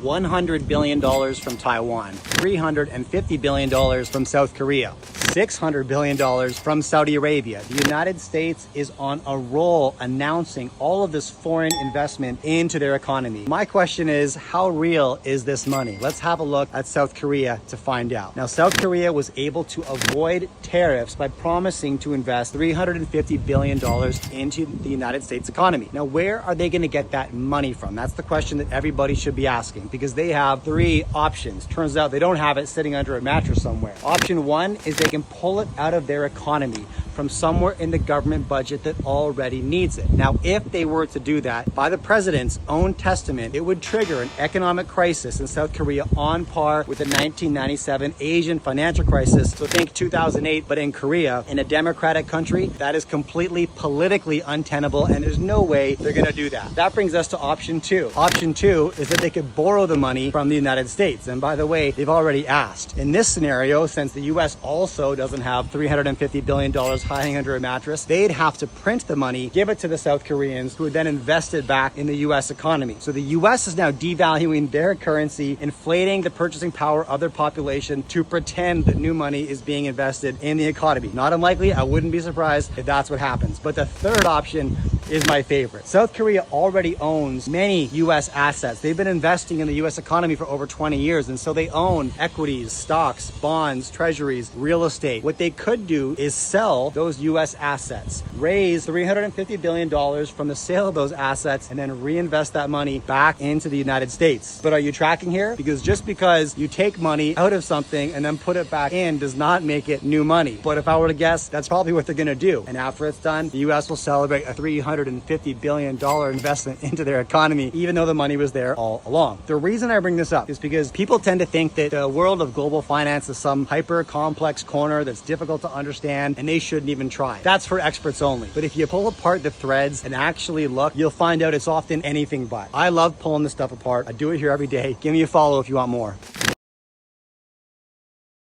$100 billion from Taiwan, $350 billion from South Korea, $600 billion from Saudi Arabia. The United States is on a roll announcing all of this foreign investment into their economy. My question is, how real is this money? Let's have a look at South Korea to find out. Now, South Korea was able to avoid tariffs by promising to invest $350 billion into the United States economy. Now, where are they going to get that money from? That's the question that everybody should be asking, because they have three options. Turns out they don't have it sitting under a mattress somewhere. Option one is they can pull it out of their economy from somewhere in the government budget that already needs it. Now, if they were to do that, by the president's own testament, it would trigger an economic crisis in South Korea on par with the 1997 Asian financial crisis. So think 2008, but in Korea, in a democratic country, that is completely politically untenable, and there's no way they're gonna do that. That brings us to option two. Option two is that they could borrow the money from the United States. And by the way, they've already asked. In this scenario, since the US also doesn't have $350 billion hiding under a mattress, they'd have to print the money, give it to the South Koreans, who would then invest it back in the US economy. So the US is now devaluing their currency, inflating the purchasing power of their population to pretend that new money is being invested in the economy. Not unlikely, I wouldn't be surprised if that's what happens. But the third option is my favorite. South Korea already owns many US assets. They've been investing in the US economy for over 20 years, and so they own equities, stocks, bonds, treasuries, real estate. What they could do is sell those US assets, raise $350 billion from the sale of those assets, and then reinvest that money back into the United States. But are you tracking here? Because just because you take money out of something and then put it back in does not make it new money. But if I were to guess, that's probably what they're gonna do. And after it's done, the US will celebrate a $350 billion investment into their economy, even though the money was there all along. The reason I bring this up is because people tend to think that the world of global finance is some hyper complex corner that's difficult to understand, and they shouldn't even try. That's for experts only. But if you pull apart the threads and actually look, you'll find out it's often anything but. I love pulling this stuff apart. I do it here every day. Give me a follow if you want more.